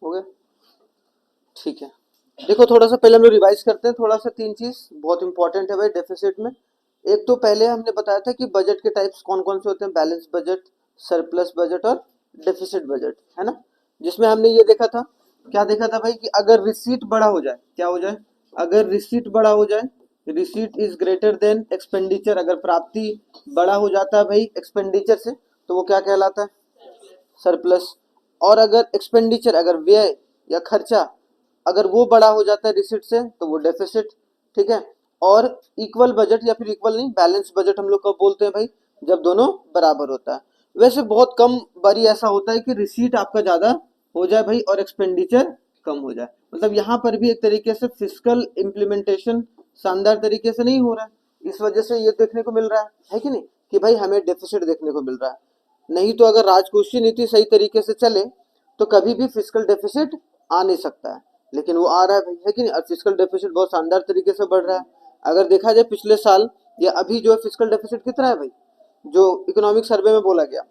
हो गया, ठीक है। देखो थोड़ा सा पहले हम लोग रिवाइज करते हैं, थोड़ा सा 3 चीज बहुत इंपॉर्टेंट है भाई डेफिसिट में। एक तो पहले हमने बताया था कि बजट के टाइप्स कौन कौन से होते हैं, बैलेंस बजट, सरप्लस बजट और डेफिसिट बजट, है ना। जिसमें हमने ये देखा था, क्या देखा था भाई, कि अगर रिसीट बड़ा हो जाए, क्या हो जाए, अगर रिसीट बड़ा हो जाए, receipt is greater than expenditure, अगर प्राप्ति बड़ा हो जाता है भाई एक्सपेंडिचर से, तो वो क्या कहलाता है, सरप्लस। और अगर एक्सपेंडिचर, अगर व्यय या खर्चा अगर वो बड़ा हो जाता है रिसीट से, तो वो डेफिसिट, ठीक है। और इक्वल बजट, या फिर इक्वल नहीं, बैलेंस बजट हम लोग कब बोलते हैं भाई, जब दोनों बराबर होता है। वैसे बहुत कम बारी ऐसा होता है कि रिसीट आपका ज्यादा हो जाए भाई और एक्सपेंडिचर कम हो जाए। मतलब यहाँ पर भी एक तरीके से फिस्कल इम्प्लीमेंटेशन शानदार तरीके से नहीं हो रहा है, इस वजह से ये देखने को मिल रहा है कि नहीं, कि भाई हमें डेफिसिट देखने को मिल रहा है। नहीं तो अगर राजकोषीय नीति सही तरीके से चले तो कभी भी फिस्कल डेफिसिट आ नहीं सकता है, लेकिन वो आ रहा है भाई, है कि नहीं। और फिस्कल डेफिसिट बहुत शानदार तरीके से बढ़ रहा है। अगर देखा जाए पिछले साल या अभी जो है फिस्कल डेफिसिट कितना है भाई, जो इकोनॉमिक सर्वे में बोला गया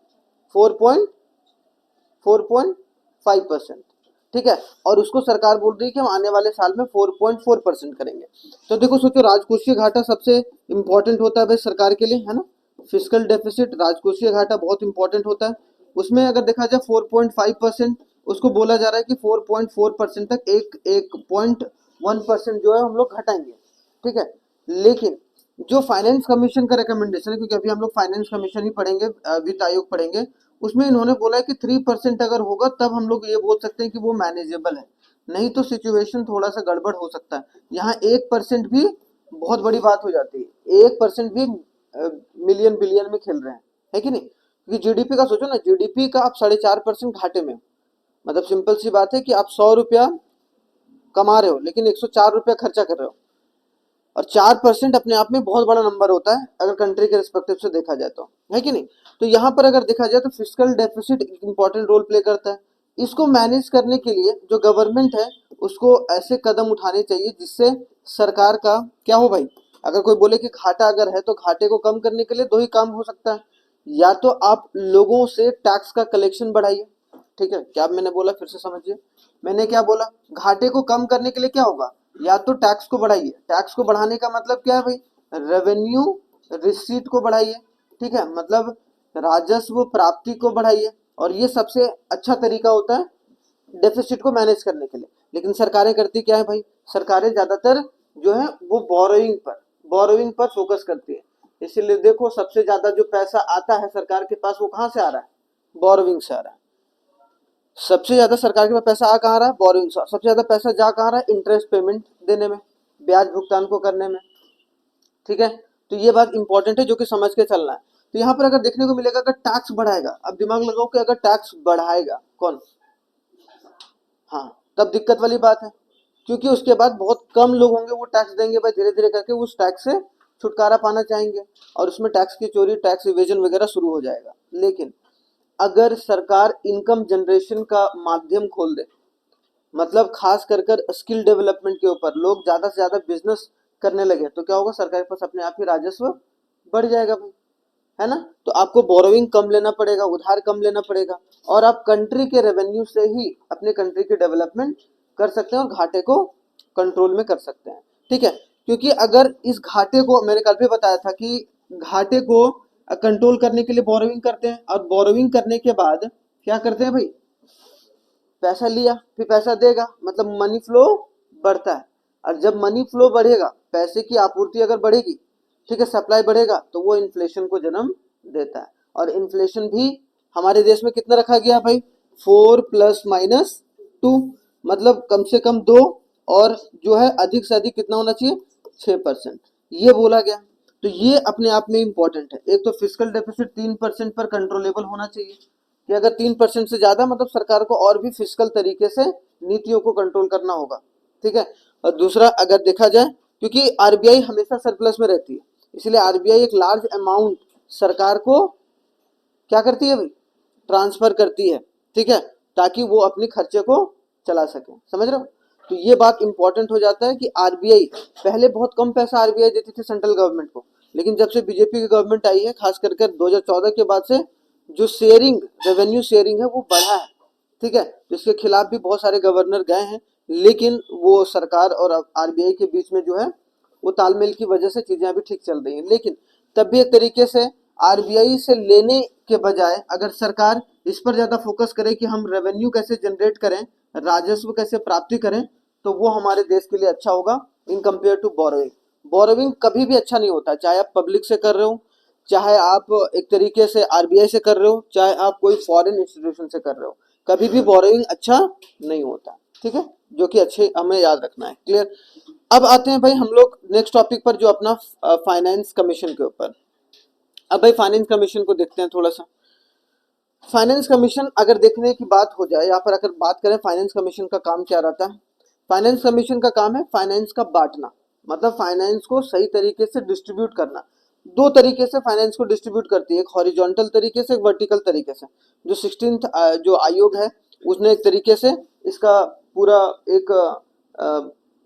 4.5%, ठीक है। और उसको सरकार बोल रही है कि हम आने वाले साल में 4.4% करेंगे। तो देखो सोचो, राजकोषीय घाटा सबसे इंपॉर्टेंट होता है भाई सरकार के लिए, है ना। फिस्कल डेफिसिट, राजकोषीय घाटा बहुत इंपॉर्टेंट होता है। उसमें अगर देखा जाए 4.5%, उसको बोला जा रहा है कि 4.4% तक एक 1.1% जो है हम लोग घटाएंगे, ठीक है। लेकिन जो फाइनेंस कमीशन का रिकमेंडेशन है, क्योंकि अभी हम लोग फाइनेंस कमीशन ही पढ़ेंगे, वित्त आयोग पढ़ेंगे, उसमें इन्होंने बोला है कि 3% अगर होगा तब हम लोग ये बोल सकते हैं कि वो मैनेजेबल है, नहीं तो सिचुएशन थोड़ा सा गड़बड़ हो सकता है। यहाँ 1% भी बहुत बड़ी बात हो जाती है, 1% भी मिलियन बिलियन में खेल रहे हैं, है कि नहीं। क्योंकि जीडीपी का सोचो ना, जीडीपी का आप 4.5% घाटे में, मतलब सिंपल सी बात है कि आप 100 रुपया कमा रहे हो लेकिन 104 रुपया खर्चा कर रहे हो, और 4% अपने आप में बहुत बड़ा नंबर होता है अगर कंट्री के रिस्पेक्टिव से देखा जाए तो, है कि नहीं। तो यहाँ पर अगर देखा जाए तो fiscal deficit important role play करता है। इसको मैनेज करने के लिए जो गवर्नमेंट है उसको ऐसे कदम उठाने चाहिए जिससे सरकार का क्या हो भाई, अगर कोई बोले कि घाटा अगर है तो घाटे को कम करने के लिए दो ही काम हो सकता है, या तो आप लोगों से टैक्स का कलेक्शन बढ़ाइए, ठीक है। क्या मैंने बोला फिर से समझिए, मैंने क्या बोला, घाटे को कम करने के लिए क्या होगा, या तो टैक्स को बढ़ाइए। टैक्स को बढ़ाने का मतलब क्या है भाई, रेवेन्यू रिसीट को बढ़ाइए, ठीक है, मतलब राजस्व प्राप्ति को बढ़ाइए। और ये सबसे अच्छा तरीका होता है डेफिसिट को मैनेज करने के लिए। लेकिन सरकारें करती क्या है भाई, सरकारें ज्यादातर जो है वो बोरोइंग पर फोकस करती है। इसीलिए देखो सबसे ज्यादा जो पैसा आता है सरकार के पास वो कहाँ से आ रहा है, बोरोइंग से आ रहा है। सबसे ज्यादा सरकार के पास पैसा आ कहाँ रहा है, बोरोइंग से। सबसे ज्यादा पैसा जा कहाँ रहा है, इंटरेस्ट पेमेंट देने में, ब्याज भुगतान को करने में, ठीक है। तो ये बात इंपॉर्टेंट है जो कि समझ के चलना है। तो यहाँ पर अगर देखने को मिलेगा अगर टैक्स बढ़ाएगा, अब दिमाग लगाओ कि अगर टैक्स बढ़ाएगा कौन, हाँ, तब दिक्कत वाली बात है, क्योंकि उसके बाद बहुत कम लोग होंगे वो टैक्स देंगे भाई, धीरे धीरे करके उस टैक्स से छुटकारा पाना चाहेंगे और उसमें टैक्स की चोरी, टैक्स इवेजन वगैरह शुरू हो जाएगा। लेकिन अगर सरकार इनकम जनरेशन का माध्यम खोल दे, मतलब खास कर स्किल डेवलपमेंट के ऊपर लोग ज्यादा से ज्यादा बिजनेस करने लगे, तो क्या होगा, सरकार के पास अपने आप ही राजस्व बढ़ जाएगा भाई, है ना। तो आपको बोरोइंग कम लेना पड़ेगा, उधार कम लेना पड़ेगा, और आप कंट्री के रेवेन्यू से ही अपने कंट्री की डेवलपमेंट कर सकते हैं और घाटे को कंट्रोल में कर सकते हैं, ठीक है। क्योंकि अगर इस घाटे को, मैंने कल भी बताया था कि घाटे को कंट्रोल करने के लिए बोरोइंग करते हैं, और बोरोइंग करने के बाद क्या करते हैं भाई, पैसा लिया फिर पैसा देगा, मतलब मनी फ्लो बढ़ता है। और जब मनी फ्लो बढ़ेगा, पैसे की आपूर्ति अगर बढ़ेगी, ठीक है, सप्लाई बढ़ेगा, तो वो इन्फ्लेशन को जन्म देता है। और इन्फ्लेशन भी हमारे देश में कितना रखा गया भाई, 4 ± 2, मतलब कम से कम 2, और जो है अधिक से अधिक कितना होना चाहिए, 6%, ये बोला गया। तो ये अपने आप में इंपॉर्टेंट है। एक तो फिजिकल डेफिसिट 3% पर कंट्रोलेबल होना चाहिए, कि अगर 3% से ज्यादा, मतलब सरकार को और भी फिजिकल तरीके से नीतियों को कंट्रोल करना होगा, ठीक है। और दूसरा अगर देखा जाए, क्योंकि आरबीआई हमेशा सरप्लस में रहती है, इसलिए आरबीआई एक लार्ज अमाउंट सरकार को क्या करती है भाई, ट्रांसफर करती है, ठीक है, ताकि वो अपने खर्चे को चला सके, समझ रहे हो। तो ये बात इंपॉर्टेंट हो जाता है कि आरबीआई पहले बहुत कम पैसा आरबीआई देती थी सेंट्रल गवर्नमेंट को, लेकिन जब से बीजेपी की गवर्नमेंट आई है, खास करके 2014 के बाद से जो शेयरिंग, रेवेन्यू शेयरिंग है वो बढ़ा है, ठीक है। तो इसके खिलाफ भी बहुत सारे गवर्नर गए हैं, लेकिन वो सरकार और आरबीआई के बीच में जो है वो तालमेल की वजह से चीजें अभी ठीक चल रही हैं। लेकिन तब भी एक तरीके से आरबीआई से लेने के बजाय अगर सरकार इस पर ज्यादा फोकस करे कि हम रेवेन्यू कैसे जनरेट करें, राजस्व कैसे प्राप्ति करें, तो वो हमारे देश के लिए अच्छा होगा in compare to borrowing. Borrowing कभी भी अच्छा नहीं होता, चाहे आप पब्लिक से कर रहे हो, चाहे आप एक तरीके से आरबीआई से कर रहे हो, चाहे आप कोई फॉरेन इंस्टीट्यूशन से कर रहे हो, कभी भी बोरोइंग अच्छा नहीं होता। ठीक है, जो कि अच्छे हमें याद रखना है। क्लियर। अब आते हैं भाई हम लोग नेक्स्ट टॉपिक पर, जो अपना फाइनेंस कमीशन के ऊपर। अब भाई फाइनेंस कमीशन को देखते हैं थोड़ा सा। फाइनेंस कमीशन अगर देखने की बात हो जाए, यहाँ पर अगर बात करें फाइनेंस कमीशन का काम क्या रहता है। फाइनेंस कमीशन का काम है फाइनेंस का बांटना, मतलब फाइनेंस को सही तरीके से डिस्ट्रीब्यूट करना। दो तरीके से फाइनेंस को डिस्ट्रीब्यूट करती है, एक हॉरिजॉन्टल तरीके से, एक वर्टिकल तरीके से। जो 16th जो आयोग है उसने एक तरीके से इसका पूरा एक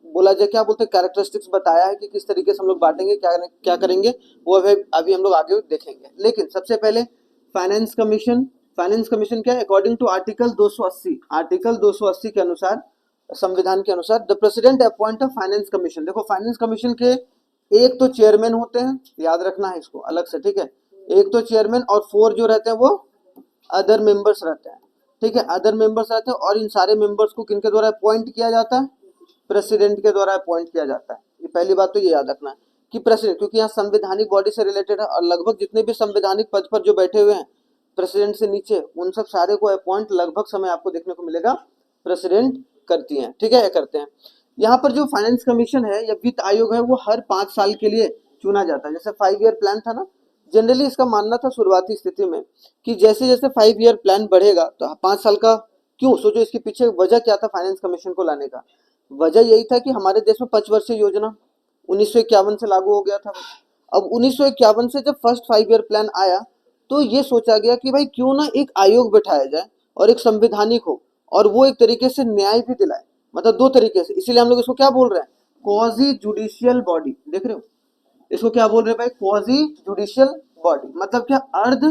बोला जाए क्या बोलते हैं कैरेक्टरिस्टिक्स बताया है कि किस तरीके से हम लोग बांटेंगे, क्या क्या करेंगे, वो अभी हम लोग आगे देखेंगे। लेकिन सबसे पहले फाइनेंस कमीशन, फाइनेंस कमीशन क्या है, अकॉर्डिंग टू आर्टिकल 280, आर्टिकल 280 के अनुसार, संविधान के अनुसार, the president appoint a finance commission. देखो फाइनेंस कमीशन के एक तो चेयरमैन होते हैं, याद रखना है इसको अलग से, ठीक है। एक तो चेयरमैन और 4 जो रहते हैं वो अदर मेंबर्स रहते हैं, ठीक है, अदर मेंबर्स रहते हैं। और इन सारे मेंबर्स को किनके द्वारा अपॉइंट किया जाता है, प्रेसिडेंट के द्वारा अपॉइंट किया जाता है। ये पहली बात तो ये याद रखना है कि प्रेसिडेंट, क्योंकि यहाँ संवैधानिक बॉडी से रिलेटेड है, और लगभग जितने भी संवैधानिक पद पर जो बैठे हुए हैं प्रेसिडेंट से नीचे, उन सब सारे को अपॉइंट लगभग समय आपको देखने को मिलेगा प्रेसिडेंट करती हैं, ठीक है, या करते हैं। यहाँ पर जो फाइनेंस कमीशन है या वित्त आयोग है वो हर 5 साल के लिए चुना जाता है। जैसे 5 ईयर प्लान था ना, जनरली इसका मानना था शुरुआती स्थिति में कि जैसे जैसे 5 ईयर प्लान बढ़ेगा तो 5 साल का, क्यों सोचो इसके पीछे वजह क्या था फाइनेंस कमीशन को लाने का। वजह यही था कि हमारे देश में 5 वर्षीय योजना 1951 से लागू हो गया था। अब 1951 से जब फर्स्ट 5 ईयर प्लान आया तो ये सोचा गया कि भाई क्यों ना एक आयोग बैठाया जाए और एक संवैधानिक हो, और वो एक तरीके से न्याय भी दिलाए, मतलब दो तरीके से। इसीलिए हम लोग इसको क्या बोल रहे हैं, क्वाजी जुडिशियल बॉडी। देख रहे हो इसको क्या बोल रहे हैं भाई, क्वाजी जुडिशियल बॉडी, मतलब क्या, अर्ध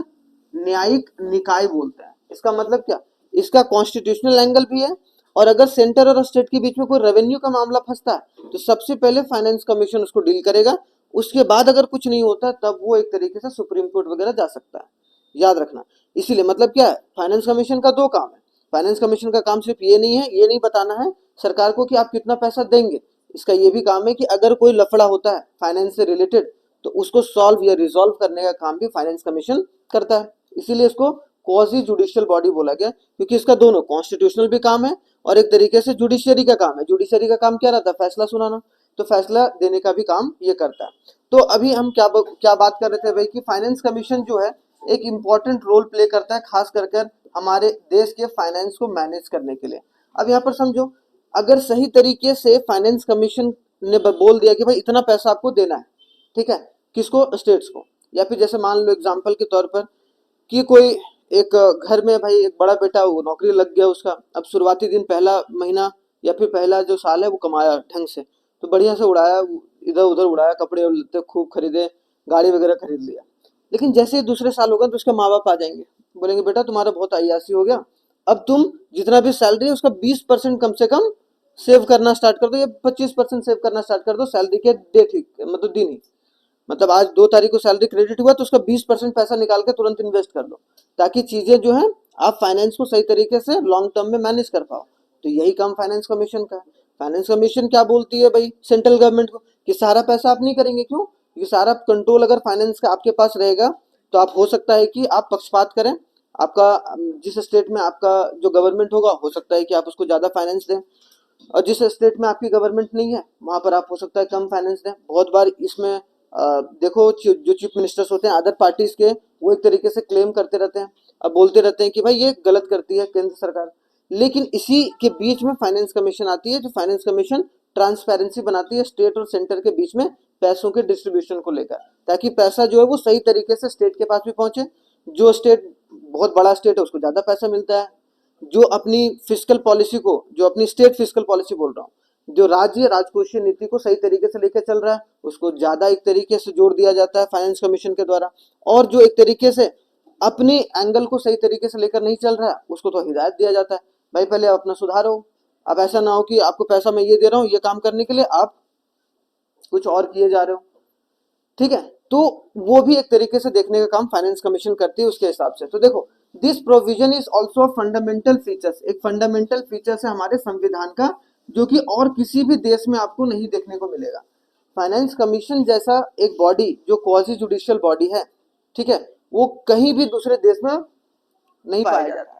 न्यायिक निकाय बोलते हैं। इसका मतलब क्या, इसका कॉन्स्टिट्यूशनल एंगल भी है, और अगर सेंटर और स्टेट के बीच में कोई रेवेन्यू का मामला फंसता है तो सबसे पहले फाइनेंस कमीशन उसको डील करेगा। उसके बाद अगर कुछ नहीं होता तब वो एक तरीके से सुप्रीम कोर्ट वगैरह जा सकता है, याद रखना। इसीलिए मतलब क्या है, फाइनेंस कमीशन का 2 काम है। फाइनेंस कमीशन का काम सिर्फ ये नहीं है, ये नहीं बताना है सरकार को कि आप कितना पैसा देंगे, इसका ये भी काम है कि अगर कोई लफड़ा होता है फाइनेंस से रिलेटेड तो उसको सॉल्व या रिजॉल्व करने का काम भी फाइनेंस कमीशन करता है। इसीलिए इसको क्वाजी जुडिशियल बॉडी बोला गया, क्योंकि इसका दोनों कॉन्स्टिट्यूशनल भी काम है और एक तरीके से जुडिशियरी का काम है। जुडिशियरी का काम क्या रहता है, फैसला सुनाना, तो फैसला देने का भी काम ये करता है। तो अभी हम क्या बात कर रहे थे भाई कि फाइनेंस कमीशन जो है एक इम्पॉर्टेंट रोल प्ले करता है, खास कर हमारे देश के फाइनेंस को मैनेज करने के लिए। अब यहाँ पर समझो, अगर सही तरीके से फाइनेंस कमीशन ने बोल दिया कि भाई इतना पैसा आपको देना है, ठीक है, किसको, स्टेट्स को, या फिर जैसे मान लो एग्जांपल के तौर पर कि कोई एक घर में भाई एक बड़ा बेटा, वो नौकरी लग गया उसका, अब शुरुआती दिन पहला महीना या फिर पहला जो साल है वो कमाया ढंग से, तो बढ़िया से उड़ाया, इधर उधर उड़ाया, कपड़े लत्ते खूब खरीदे, गाड़ी वगैरह खरीद लिया। लेकिन जैसे ही दूसरे साल होगा तो उसके माँ बाप आ जाएंगे, बोलेंगे बेटा तुम्हारा बहुत अय्यासी हो गया, अब तुम जितना भी सैलरी है उसका 20% कम से कम सेव करना स्टार्ट कर दो, या 25% सेव करना स्टार्ट कर दो सैलरी के डेट ही, मतलब दिन ही। मतलब आज 2 तारीख को सैलरी क्रेडिट हुआ तो उसका 20% पैसा निकाल के तुरंत इन्वेस्ट कर दो, ताकि चीजें जो है आप फाइनेंस को सही तरीके से लॉन्ग टर्म में मैनेज कर पाओ। तो यही काम फाइनेंस कमीशन का है। फाइनेंस कमीशन क्या बोलती है भाई सेंट्रल गवर्नमेंट को कि सारा पैसा आप नहीं करेंगे, क्यों, क्योंकि सारा कंट्रोल अगर फाइनेंस का आपके पास रहेगा तो आप, हो सकता है कि आप पक्षपात करें, आपका जिस स्टेट में आपका जो गवर्नमेंट होगा हो सकता है कि आप उसको ज्यादा फाइनेंस दें, और जिस स्टेट में आपकी गवर्नमेंट नहीं है वहां पर आप हो सकता है कम फाइनेंस दें। बहुत बार इसमें देखो जो चीफ मिनिस्टर्स होते हैं अदर पार्टीज के, वो एक तरीके से क्लेम करते रहते हैं, अब बोलते रहते हैं कि भाई ये गलत करती है केंद्र सरकार। लेकिन इसी के बीच में फाइनेंस कमीशन आती है, जो फाइनेंस कमीशन ट्रांसपेरेंसी बनाती है स्टेट और सेंटर के बीच में पैसों के डिस्ट्रीब्यूशन को लेकर, ताकि पैसा जो है वो सही तरीके से स्टेट के पास भी पहुंचे। जो स्टेट बहुत बड़ा स्टेट है उसको ज्यादा पैसा मिलता है, जो अपनी फिस्कल पॉलिसी को, जो अपनी स्टेट फिस्कल पॉलिसी बोल रहा हूँ, जो राज्य राजकोषीय नीति को सही तरीके से लेकर चल रहा है उसको ज्यादा एक तरीके से जोड़ दिया जाता है फाइनेंस कमीशन के द्वारा, और जो एक तरीके से अपने एंगल को सही तरीके से लेकर नहीं चल रहा है उसको तो हिदायत दिया जाता है भाई पहले आप अपना सुधारो। अब ऐसा ना हो कि आपको पैसा मैं ये दे रहा हूँ ये काम करने के लिए, आप कुछ और किए जा रहे हो। ठीक है, तो वो भी एक तरीके से देखने का काम फाइनेंस कमीशन करती है उसके हिसाब से। तो देखो, this provision is also fundamental features, एक फंडामेंटल फीचर्स है हमारे संविधान का, जो कि और किसी भी देश में आपको नहीं देखने को मिलेगा। फाइनेंस कमीशन जैसा एक बॉडी जो क्वाजी जुडिशियल बॉडी है, ठीक है, वो कहीं भी दूसरे देश में नहीं पाया जाता।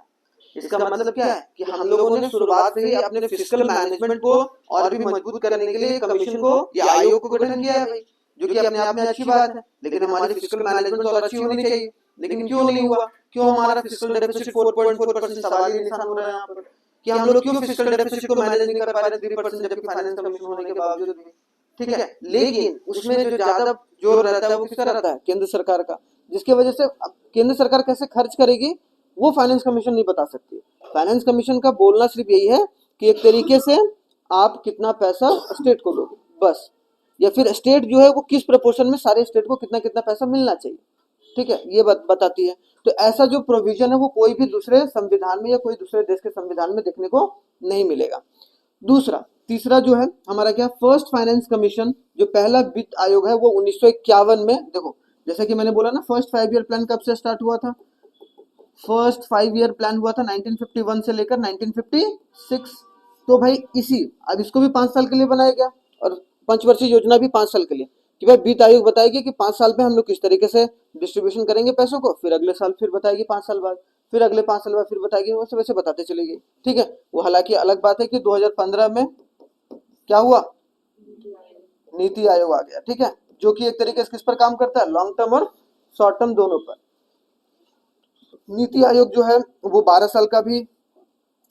इसका मतलब क्या है कि हम लोगों ने शुरुआत से ही अपने फिस्कल मैनेजमेंट को और भी मजबूत करने के लिए कमीशन को या आयोग को गठन किया है भाई, जो कि अपने आप में अच्छी बात है। लेकिन हमारी फिस्कल मैनेजमेंट तो और अच्छी होनी चाहिए, लेकिन क्यों नहीं हुआ? क्यों हमारा फिस्कल डेफिसिट 4.4%? सवाल ही निशान हो रहा है यहाँ पर कि हम लोग क्यों फिस्कल डेफिसिट को मैनेज नहीं कर पा रहे 3%, जबकि फाइनेंस कमीशन होने के बावजूद भी। ठीक है, लेकिन उसमें जो ज्यादा जोर रहता है वो किसका रहता है? केंद्र सरकार का, जिसकी वजह से अब केंद्र सरकार कैसे खर्च करेगी वो फाइनेंस कमीशन नहीं बता सकती। फाइनेंस कमीशन का बोलना सिर्फ यही है कि एक तरीके से आप कितना पैसा स्टेट को दोगे बस, या फिर स्टेट जो है वो किस प्रपोर्शन में सारे स्टेट को कितना कितना पैसा मिलना चाहिए। ठीक है, ये बताती है। तो ऐसा जो प्रोविजन है वो कोई भी दूसरे संविधान में या कोई दूसरे देश के संविधान में देखने को नहीं मिलेगा। दूसरा, तीसरा जो है हमारा क्या, फर्स्ट फाइनेंस कमीशन, जो पहला वित्त आयोग है वो 1951 में, देखो जैसे कि मैंने बोला ना, फर्स्ट 5 ईयर प्लान कब से स्टार्ट हुआ था? फर्स्ट 5 ईयर प्लान हुआ था 1951 से लेकर 1956। तो भाई इसी, अब इसको भी 5 साल के लिए बनाया गया, और पंचवर्षीय योजना भी 5 साल के लिए, कि भाई वित्त आयोग बताएगी कि 5 साल में हम लोग किस तरीके से डिस्ट्रीब्यूशन करेंगे पैसों को, फिर अगले साल फिर बताएगी 5 साल बाद, फिर अगले 5 साल बाद फिर बताएगी, वैसे वैसे बताते चलेगी। ठीक है, वो हालांकि अलग बात है कि 2015 में क्या हुआ, नीति आयोग आ गया। ठीक है, जो कि एक तरीके से किस पर काम करता है, लॉन्ग टर्म और शॉर्ट टर्म दोनों पर। नीति आयोग जो है वो 12 साल का भी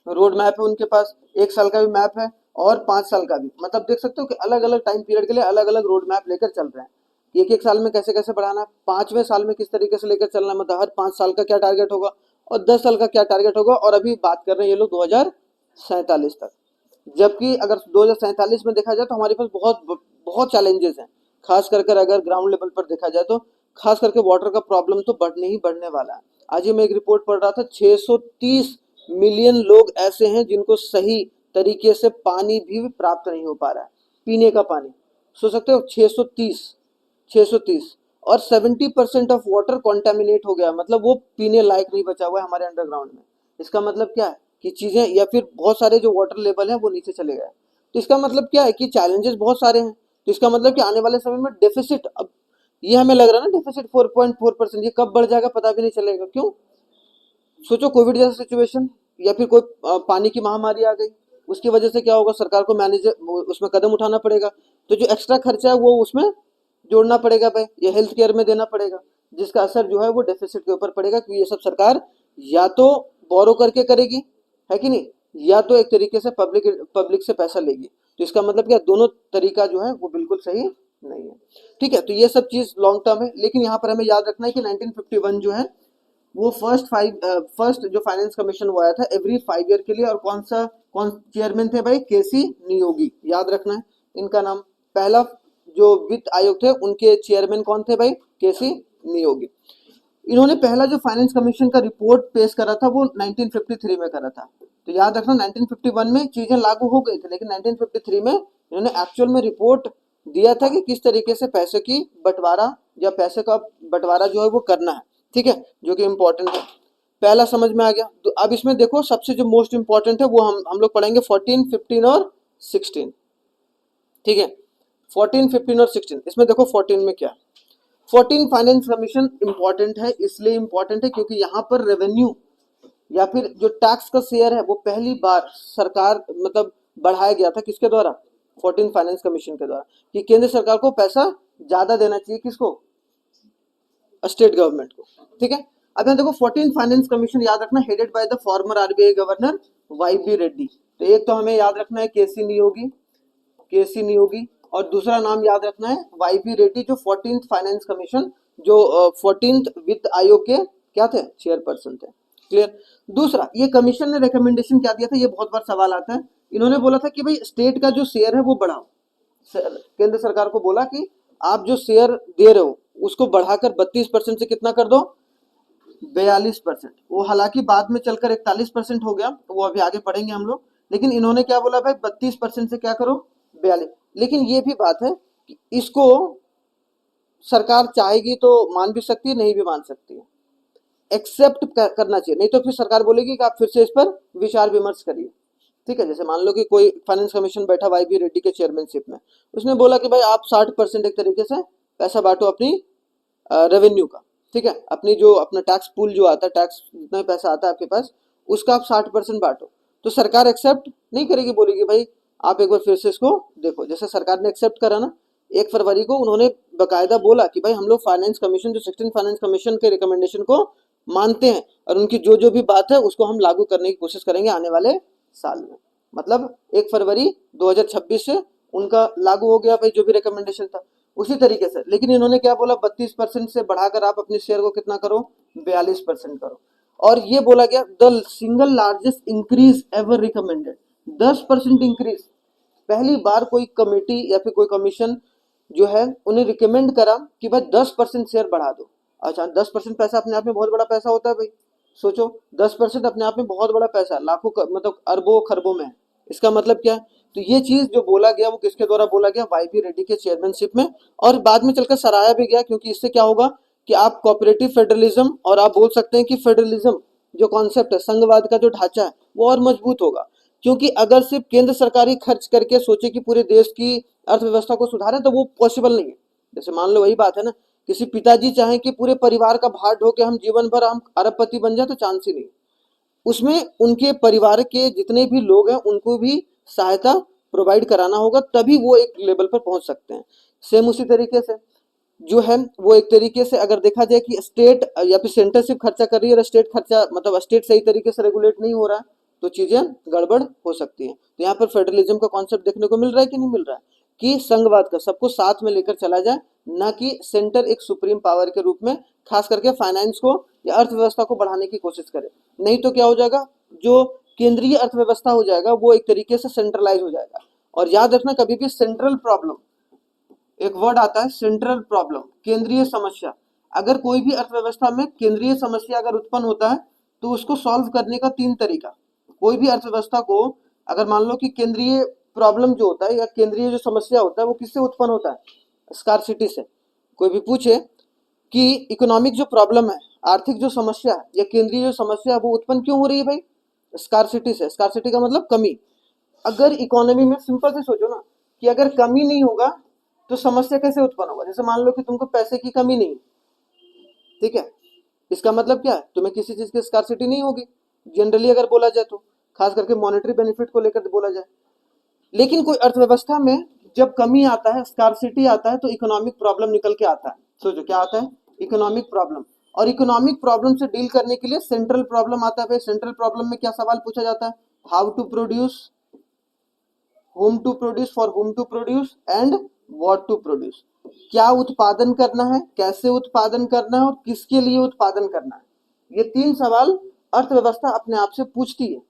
रोड मैप है उनके पास, 1 साल का भी मैप है और 5 साल का भी। मतलब देख सकते हो कि अलग अलग टाइम पीरियड के लिए अलग अलग रोड मैप लेकर चल रहे हैं। एक एक साल में कैसे कैसे बढ़ाना है, 5वें साल में किस तरीके से लेकर चलना है, मतलब हर 5 साल का क्या टारगेट होगा और 10 साल का क्या टारगेट होगा। और अभी बात कर रहे हैं ये लोग 2047 तक, जबकि अगर 2047 में देखा जाए तो हमारे पास बहुत बहुत चैलेंजेस हैं। खास कर अगर ग्राउंड लेवल पर देखा जाए तो खास करके वाटर का प्रॉब्लम तो बढ़ने ही बढ़ने वाला है। आज ही मैं एक रिपोर्ट पढ़ रहा था, 630 मिलियन लोग ऐसे हैं जिनको सही तरीके से पानी भी प्राप्त नहीं हो पा रहा है, पीने का पानी। सोच सकते हो 630 और 70% ऑफ वाटर कॉन्टेमिनेट हो गया, मतलब वो पीने लायक नहीं बचा हुआ है हमारे अंडरग्राउंड में। इसका मतलब क्या है कि चीजें, या फिर बहुत सारे जो वाटर लेवल है वो नीचे चले गए। तो इसका मतलब क्या है कि चैलेंजेस बहुत सारे हैं। तो इसका मतलब कि आने वाले समय में डेफिसिट, अब ये हमें लग रहा है ना डेफिसिट 4.4%, ये कब बढ़ जाएगा पता भी नहीं चलेगा। क्यों? सोचो कोविड जैसा सिचुएशन, या फिर कोई पानी की महामारी आ गई, उसकी वजह से क्या होगा, सरकार को मैनेज उसमें कदम उठाना पड़ेगा। तो जो एक्स्ट्रा खर्चा है वो उसमें जोड़ना पड़ेगा भाई, ये हेल्थ केयर में देना पड़ेगा, जिसका असर जो है वो डेफिसिट के ऊपर पड़ेगा, क्योंकि ये सब सरकार या तो बोरो करके करेगी, है कि नहीं, या तो एक तरीके से पब्लिक से पैसा लेगी। तो इसका मतलब क्या, दोनों तरीका जो है वो बिल्कुल सही नहीं है। ठीक है, तो ये सब चीज लॉन्ग टर्म है, लेकिन यहाँ पर हमें याद रखना है कि 1951 जो है वो फर्स्ट जो फाइनेंस कमीशन वो आया था एवरी 5 ईयर के लिए। और कौन चेयरमैन थे भाई, केसी नियोगी, याद रखना है इनका नाम। पहला जो वित्त आयोग थे उनके चेयरमैन कौन थे भाई, केसी नियोगी। इन्होंने पहला जो फाइनेंस कमीशन का रिपोर्ट पेश करा था वो 1953 में करा था। तो याद रखना 1951 में चीजें लागू हो गई थी, लेकिन 1953 में इन्होंने एक्चुअल में रिपोर्ट दिया था कि किस तरीके से पैसे की बंटवारा या पैसे का बंटवारा जो है वो करना है। ठीक है, जो कि इम्पोर्टेंट है। पहला समझ में आ गया। तो अब इसमें देखो सबसे जो मोस्ट इंपॉर्टेंट है वो हम लोग पढ़ेंगे 14, 15 और 16। ठीक है, 14, 15 और 16। इसमें देखो 14 में क्या, 14 फाइनेंस कमीशन इंपॉर्टेंट है, इसलिए इंपॉर्टेंट है क्योंकि यहाँ पर रेवेन्यू या फिर जो टैक्स का शेयर है वो पहली बार सरकार मतलब बढ़ाया गया था, किसके द्वारा, 14 फाइनेंस कमीशन के द्वारा, कि केंद्र सरकार को पैसा ज्यादा देना चाहिए, किसको, स्टेट गवर्नमेंट को। ठीक है, अब यहाँ देखो 14 फाइनेंस कमीशन याद रखना, headed by the former RBI governor Y Reddy. तो एक तो हमें याद रखना है केसी नियोगी, और दूसरा नाम याद रखना है वाई रेड्डी, जो 14th फाइनेंस कमीशन, जो 14th वित्त आयोग के क्या थे, चेयरपर्सन थे। क्लियर? दूसरा, ये कमीशन ने रिकमेंडेशन क्या दिया था, ये बहुत बार सवाल आता है। इन्होंने बोला था कि भाई स्टेट का जो शेयर है वो बढ़ाओ। केंद्र सरकार को बोला कि आप जो शेयर दे रहे हो उसको बढ़ाकर 32% से कितना कर दो, 42%। वो हालांकि बाद में चलकर 41% हो गया, तो वो अभी आगे पढ़ेंगे हम लोग। लेकिन इन्होंने क्या बोला भाई, 32% से क्या करो 42। लेकिन ये भी बात है कि इसको सरकार चाहेगी तो मान भी सकती है, नहीं भी मान सकती है। एक्सेप्ट करना चाहिए, नहीं तो फिर सरकार बोलेगी कि आप फिर से इस पर विचार विमर्श करिए। ठीक है, जैसे मान लो कि कोई फाइनेंस कमीशन बैठा वाई बी रेड्डी के चेयरमैनशिप में, उसने बोला कि भाई आप 60% एक तरीके से पैसा बांटो अपनी रेवेन्यू का। ठीक है, अपनी जो अपना टैक्स पूल जो आता है, टैक्स जितना भी पैसा आता है आपके पास, उसका आप 60% बांटो। तो सरकार एक्सेप्ट नहीं करेगी, बोलेगी भाई आप एक बार फिर से इसको देखो। जैसे सरकार ने एक्सेप्ट करा ना 1 फरवरी को, उन्होंने बकायदा बोला कि भाई हम लोग फाइनेंस कमीशन, जो 16 फाइनेंस कमीशन के रिकमेंडेशन को मानते हैं और उनकी जो जो भी बात है उसको हम लागू करने की कोशिश करेंगे आने वाले साल में। मतलब 1 फरवरी 2026 से उनका लागू हो गया भाई जो भी रिकमेंडेशन था उसी तरीके से। लेकिन इन्होंने क्या बोला, 32% से बढ़ाकर आप अपने शेयर को कितना करो, 42% करो। और ये बोला गया the single largest increase ever recommended, 10% increase. पहली बार कोई कमेटी या फिर कोई कमीशन जो है उन्हें रिकमेंड करा कि भाई 10% शेयर बढ़ा दो। अच्छा, 10% पैसा अपने आप में बहुत बड़ा पैसा होता है भाई। सोचो 10% अपने आप में बहुत बड़ा पैसा, लाखों मतलब अरबों खरबों में है। इसका मतलब क्या है, तो ये चीज जो बोला गया वो किसके द्वारा बोला गया, वाई बी रेड्डी के चेयरमैनशिप में। और बाद में चलकर सराहा भी गया, क्योंकि इससे क्या होगा कि आप कोऑपरेटिव फेडरलिज्म, और आप बोल सकते हैं कि फेडरलिज्म जो कॉन्सेप्ट है, संघवाद का जो ढांचा है वो और मजबूत होगा। क्योंकि अगर सिर्फ केंद्र सरकार ही खर्च करके सोचे कि पूरे देश की अर्थव्यवस्था को सुधारें तो वो पॉसिबल नहीं है। जैसे मान लो वही बात है ना, किसी पिताजी चाहें कि पूरे परिवार का भार ढो के हम जीवन भर हम अरबपति बन जाए, तो चांस ही नहीं। उसमें उनके परिवार के जितने भी लोग हैं उनको भी सहायता प्रोवाइड कराना होगा, तभी वो एक लेवल पर पहुंच सकते हैं। सेम उसी तरीके से जो है वो एक तरीके से अगर देखा जाए कि स्टेट या फिर सेंटर सिर्फ खर्चा कर रही है और स्टेट खर्चा मतलब स्टेट सही तरीके से रेगुलेट नहीं हो रहा है, तो चीजें गड़बड़ हो सकती हैं। तो यहाँ पर फेडरलिज्म का कॉन्सेप्ट देखने को मिल रहा है कि नहीं मिल रहा है, कि संघवाद का सबको साथ में लेकर चला जाए, ना कि सेंटर एक सुप्रीम पावर के रूप में खास करके फाइनेंस को या अर्थव्यवस्था को बढ़ाने की कोशिश करे। नहीं तो क्या हो जाएगा, जो केंद्रीय अर्थव्यवस्था हो जाएगा वो एक तरीके से सेंट्रलाइज हो जाएगा। और याद रखना कभी भी सेंट्रल प्रॉब्लम, एक वर्ड आता है सेंट्रल प्रॉब्लम, केंद्रीय समस्या। अगर कोई भी अर्थव्यवस्था में केंद्रीय समस्या अगर उत्पन्न होता है तो उसको सॉल्व करने का 3 तरीका। कोई भी अर्थव्यवस्था को अगर मान लो कि केंद्रीय प्रॉब्लम जो होता है या केंद्रीय जो समस्या होता है वो किससे उत्पन्न होता है, स्कार्सिटी से। कोई भी पूछे कि इकोनॉमिक जो प्रॉब्लम है, आर्थिक जो समस्या है या केंद्रीय जो समस्या है वो उत्पन्न क्यों हो रही है भाई, स्कार्सिटी से। स्कार्सिटी का मतलब कमी। अगर इकोनॉमी में सिंपल से सोचो ना कि अगर कमी नहीं होगा तो समस्या कैसे उत्पन्न होगा। जैसे मान लो कि तुमको पैसे की कमी नहीं, ठीक है, इसका मतलब क्या है, तुम्हें किसी चीज की स्कार्सिटी नहीं होगी जनरली अगर बोला जाए तो, खास करके मॉनेटरी बेनिफिट को लेकर बोला जाए। लेकिन कोई अर्थव्यवस्था में जब कमी आता है, स्कार्सिटी आता है, तो इकोनॉमिक प्रॉब्लम निकल के आता है। सोचो क्या आता है, इकोनॉमिक प्रॉब्लम। और इकोनॉमिक प्रॉब्लम से डील करने के लिए सेंट्रल प्रॉब्लम आता है भाई। सेंट्रल प्रॉब्लम में क्या सवाल पूछा जाता है, how to produce, whom to produce, for whom to produce and what to produce। क्या उत्पादन करना है, कैसे उत्पादन करना है और किसके लिए उत्पादन करना है। ये 3 सवाल अर्थव्यवस्था अपने आप से पूछती है।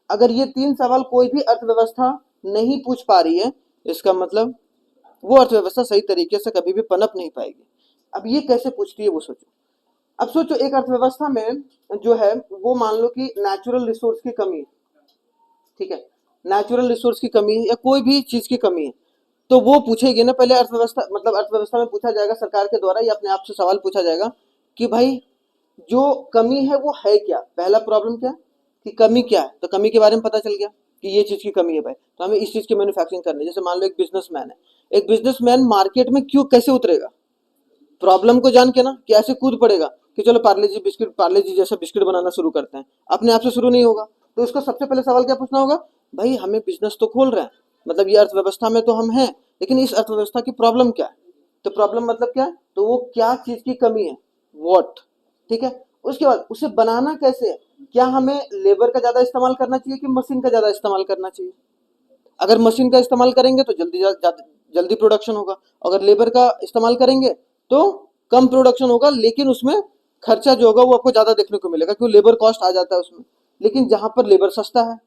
अगर ये 3 सवाल कोई भी अर्थव्यवस्था नहीं पूछ पा रही है, इसका मतलब वो अर्थव्यवस्था सही तरीके से कभी भी पनप नहीं पाएगी। अब ये कैसे पूछती है वो सोचो। अब सोचो एक अर्थव्यवस्था में जो है वो मान लो कि नेचुरल रिसोर्स की कमी है, ठीक है, नेचुरल रिसोर्स की कमी है या कोई भी चीज की कमी है, तो वो पूछेगी ना पहले अर्थव्यवस्था, मतलब अर्थव्यवस्था में पूछा जाएगा सरकार के द्वारा या अपने आप से सवाल पूछा जाएगा कि भाई जो कमी है वो है क्या। पहला प्रॉब्लम क्या कि कमी क्या है, तो कमी के बारे में पता चल गया कि ये चीज की कमी है भाई, तो हमें इस चीज की मैन्युफैक्चरिंग करनी है। जैसे मान लो एक बिजनेसमैन है, एक बिजनेसमैन मार्केट में क्यों कैसे उतरेगा, प्रॉब्लम को जान के ना, कि ऐसे कूद पड़ेगा कि चलो पार्ले जी बिस्किट, पार्ले जी जैसा बिस्किट बनाना शुरू करते हैं, अपने आप से शुरू नहीं होगा। तो उसको सबसे पहले सवाल क्या पूछना होगा, भाई हमें बिजनेस तो खोल रहे हैं, मतलब ये अर्थव्यवस्था में तो हम हैं, लेकिन इस अर्थव्यवस्था की प्रॉब्लम क्या है। तो प्रॉब्लम मतलब क्या है, तो वो क्या चीज की कमी है, वॉट, ठीक है। उसके बाद उसे बनाना कैसे है, क्या हमें लेबर का ज्यादा इस्तेमाल करना चाहिए कि मशीन का ज्यादा इस्तेमाल करना चाहिए। अगर मशीन का इस्तेमाल करेंगे तो जल्दी प्रोडक्शन होगा, अगर लेबर का इस्तेमाल करेंगे तो कम प्रोडक्शन होगा, लेकिन उसमें खर्चा जो होगा वो आपको ज्यादा देखने को मिलेगा क्योंकि लेबर कॉस्ट आ जाता है उसमें। लेकिन जहां पर लेबर सस्ता है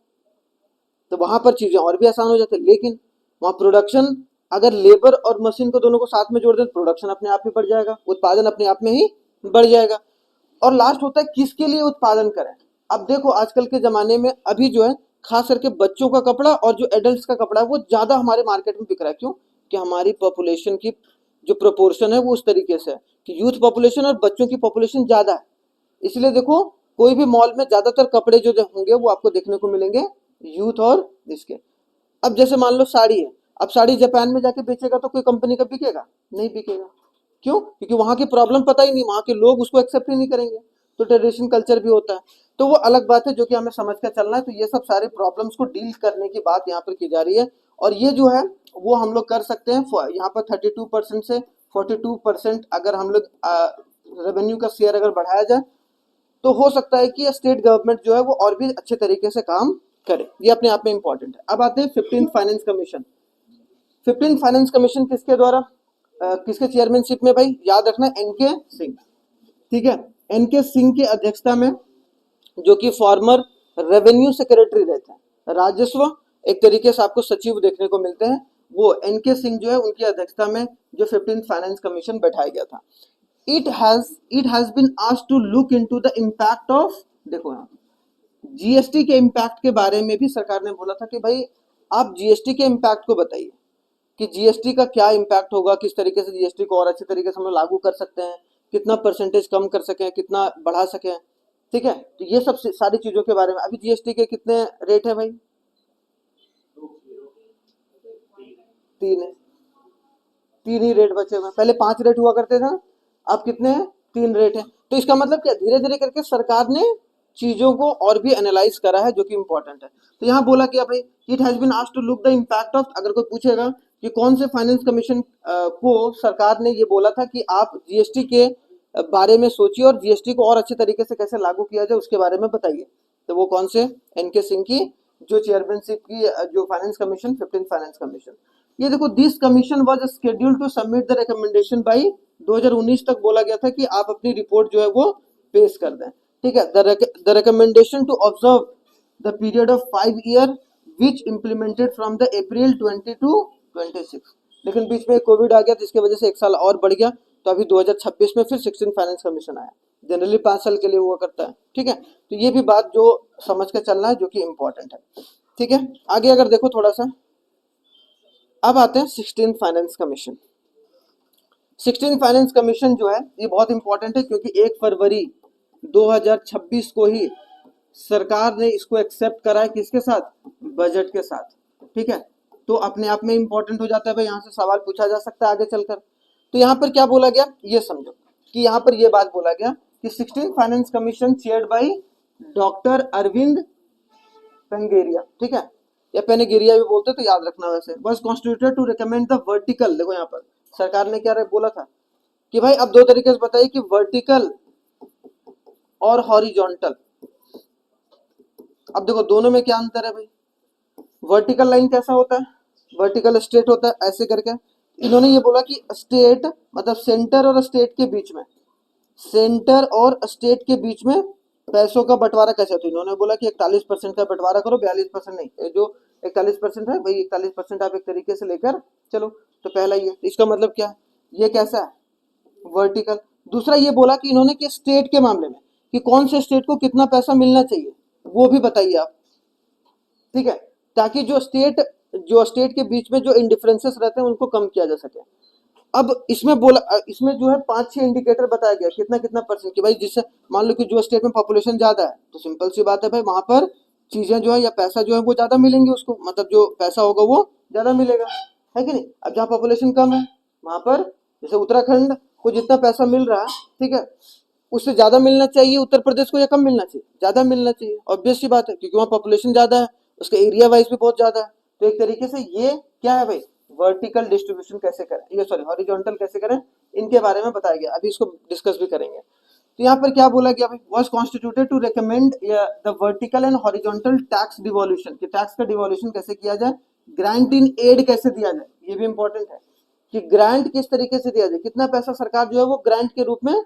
तो वहां पर चीजें और भी आसान हो जाती है। लेकिन वहां प्रोडक्शन, अगर लेबर और मशीन को दोनों को साथ में जोड़ दें तो प्रोडक्शन अपने आप ही बढ़ जाएगा, उत्पादन अपने आप में ही बढ़ जाएगा। और लास्ट होता है किसके लिए उत्पादन करें। अब देखो आजकल के जमाने में अभी जो है खास करके बच्चों का कपड़ा और जो एडल्ट्स का कपड़ा है वो ज्यादा हमारे मार्केट में बिक रहा है। क्यों? कि हमारी पॉपुलेशन की जो प्रोपोर्शन है वो उस तरीके से है कि यूथ पॉपुलेशन और बच्चों की पॉपुलेशन ज्यादा है। इसलिए देखो कोई भी मॉल में ज्यादातर कपड़े जो होंगे वो आपको देखने को मिलेंगे यूथ और इसके। अब जैसे मान लो साड़ी है, अब साड़ी जापान में जाके बेचेगा तो कोई कंपनी का बिकेगा? नहीं बिकेगा। क्यों? क्योंकि वहां की प्रॉब्लम पता ही नहीं, वहां के लोग उसको एक्सेप्ट ही नहीं करेंगे। तो ट्रेडिशन कल्चर भी होता है, तो वो अलग बात है जो कि हमें समझ कर चलना है। तो ये सब सारे प्रॉब्लम्स को डील करने की बात यहाँ पर की जा रही है, और ये जो है वो हम लोग कर सकते हैं। यहाँ पर 32% से 42% अगर हम लोग रेवेन्यू का शेयर अगर बढ़ाया जाए तो हो सकता है कि स्टेट गवर्नमेंट जो है वो और भी अच्छे तरीके से काम करे। ये अपने आप में इंपॉर्टेंट है। अब आते हैं 15th finance commission. 15th finance commission किसके द्वारा किसके चेयरमैनशिप में? भाई याद रखना, एनके सिंह। ठीक है, एनके सिंह की अध्यक्षता में, जो कि फॉर्मर रेवेन्यू सेक्रेटरी रहते हैं, राजस्व एक तरीके से आपको सचिव देखने को मिलते हैं, वो एनके सिंह जो है उनकी अध्यक्षता में जो 15th फाइनेंस कमीशन बैठाया गया था। It has been asked to look into the impact of, देखो यहाँ जीएसटी के इम्पैक्ट के बारे में भी सरकार ने बोला था कि भाई आप जीएसटी के इम्पैक्ट को बताइए कि जीएसटी का क्या इम्पैक्ट होगा, किस तरीके से जीएसटी को और अच्छे तरीके से हम लोग लागू कर सकते हैं, कितना परसेंटेज कम कर सकें, कितना बढ़ा सकें। ठीक है, तो ये सब सारी चीजों के बारे में। अभी जीएसटी के कितने रेट है भाई? 3 है, 3 ही रेट बचे हुए। पहले 5 रेट हुआ करते थे, अब कितने हैं? 3 रेट है। तो इसका मतलब क्या, धीरे धीरे करके सरकार ने चीजों को और भी एनालाइज करा है, जो कि इंपॉर्टेंट है। तो यहाँ बोला क्या भाई, it has been asked to look the impact of, अगर कोई पूछेगा कि कौन से फाइनेंस कमीशन को सरकार ने ये बोला था कि आप जीएसटी के बारे में सोचिए और जीएसटी को और अच्छे तरीके से कैसे लागू किया जाए उसके बारे में बताइए, तो वो कौन से? एनके सिंह की जो चेयरमैनशिप की जो finance commission, 15th finance commission. ये देखो, this commission was scheduled to submit the recommendation by 2019 तक बोला गया था कि आप अपनी रिपोर्ट जो है वो पेश कर दें। ठीक है, the recommendation to observe the period of 5 year which implemented from the April 20 to 26। लेकिन बीच में कोविड आ गया तो इसकी वजह से 1 साल और बढ़ गया, तो अभी 2026 में फिर 16 फाइनेंस कमीशन आया। जनरली 5 साल के लिए हुआ करता है। ठीक है, तो ये भी बात जो समझ के चलना है, जो कि इम्पोर्टेंट है। ठीक है, आगे अगर देखो थोड़ा सा, अब आते हैं 16th finance commission. 16th finance commission जो है ये बहुत इंपॉर्टेंट है, क्योंकि 1 फरवरी 2026 को ही सरकार ने इसको एक्सेप्ट करा है, किसके साथ? बजट के साथ। ठीक है, तो अपने आप में इंपॉर्टेंट हो जाता है भाई, यहाँ से सवाल पूछा जा सकता है आगे चलकर। तो यहाँ पर क्या बोला गया ये समझो, कि यहाँ पर ये बात बोला गया कि 16th finance commission chaired by doctor Arvind Panagariya, ठीक है, या पेनेगेरिया भी बोलते तो याद रखना। वैसे was constituted to recommend the vertical, देखो यहाँ पर सरकार ने क्या बोला था कि भाई अब 2 तरीके से बताइए कि वर्टिकल और हॉरिजॉन्टल। अब देखो दोनों में क्या अंतर है भाई? वर्टिकल लाइन कैसा होता है? वर्टिकल स्ट्रेट होता है ऐसे करके। इन्होंने ये बोला कि स्टेट मतलब सेंटर और स्टेट के बीच में, सेंटर और स्टेट के बीच में पैसों का बंटवारा कैसे होता है? इन्होंने बोला कि 41% का बंटवारा करो, 42% नहीं। जो 41% है भाई, 41% आप एक तरीके से लेकर चलो। तो पहला ये, इसका मतलब क्या है? ये कैसा है? वर्टिकल। दूसरा ये बोला कि इन्होंने कि स्टेट के मामले में कि कौन से स्टेट को कितना पैसा मिलना चाहिए वो भी बताइए आप। ठीक है, ताकि जो स्टेट के बीच में जो इंडिफरेंसेस रहते हैं उनको कम किया जा सके। अब इसमें बोला, इसमें जो है 5-6 इंडिकेटर बताया गया कितना कितना परसेंट कि भाई, जिससे मान लो कि जो स्टेट में पॉपुलेशन ज्यादा है तो सिंपल सी बात है भाई, वहां पर चीजें जो है या पैसा जो है वो ज्यादा मिलेंगे उसको, मतलब जो पैसा होगा वो ज्यादा मिलेगा, है कि नहीं? अब जहाँ पॉपुलेशन कम है वहां पर, जैसे उत्तराखंड को जितना पैसा मिल रहा है, ठीक है, उससे ज्यादा मिलना चाहिए उत्तर प्रदेश को, या कम मिलना चाहिए? ज्यादा मिलना चाहिए, ऑब्वियस सी बात है, क्योंकि वहाँ पॉपुलेशन ज्यादा है, उसका एरिया वाइज भी बहुत ज्यादा है। तो एक तरीके से ये क्या है भाई, वर्टिकल डिस्ट्रीब्यूशन कैसे करें, ये सॉरी हॉरिजॉन्टल कैसे करें, इनके बारे में बताया गया। अभी इसको डिस्कस भी करेंगे। तो यहाँ पर क्या बोला गया भाई, was constituted to recommend the vertical and horizontal tax devolution, कि टैक्स का डिवोल्यूशन कैसे किया जाए, ग्रांट इन एड कैसे दिया जाए, ये भी इंपॉर्टेंट है कि ग्रांट किस तरीके से दिया जाए, कितना पैसा सरकार जो है वो ग्रांट के रूप में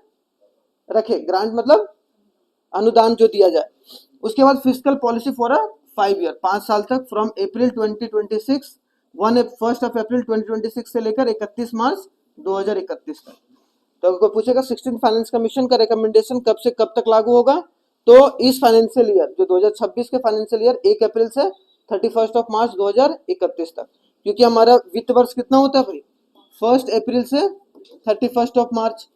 रखे। ग्रांट मतलब अनुदान जो दिया जाए। उसके बाद फिस्कल पॉलिसी फॉर 5 ईयर, 5 साल तक, फ्रॉम अप्रैल 2026 1 अप्रैल 2026 से लेकर 31 मार्च 2031 तक। तो अगर कोई पूछेगा 16 फाइनेंस कमीशन का रिकमेंडेशन कब से कब तक लागू होगा, तो इस फाइनेंशियल ईयर जो 2026 के फाइनेंशियल ईयर 1 अप्रैल से 31 मार्च 2031 तक, क्योंकि हमारा वित्त वर्ष कितना होता है भाई, 1 अप्रैल से 31 मार्च,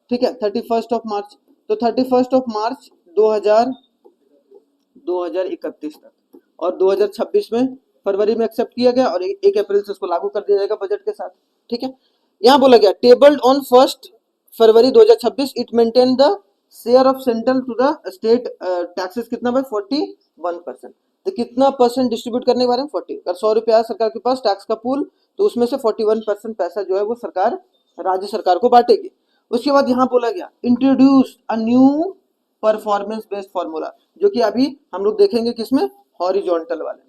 ठीक है 31 मार्च, तो 31 मार्च 2031 तक, और 2026 में फरवरी में एक्सेप्ट किया गया और 1 अप्रैल से उसको लागू कर दिया जाएगा बजट के साथ, ठीक है। यहाँ बोला गया tabled on 1 February 2026 it maintain the share of central to the state taxes कितना भाई 41%, तो कितना परसेंट डिस्ट्रीब्यूट करने के बारे में 40, अगर 100 रुपया सरकार के पास टैक्स का पूल, तो उसमें से 41% पैसा जो है वो सरकार राज्य सरकार को बांटेगी। उसके बाद यहाँ बोला गया introduce a new performance based formula, जो कि अभी हम लोग देखेंगे किसमें, हॉरिजॉन्टल वाले,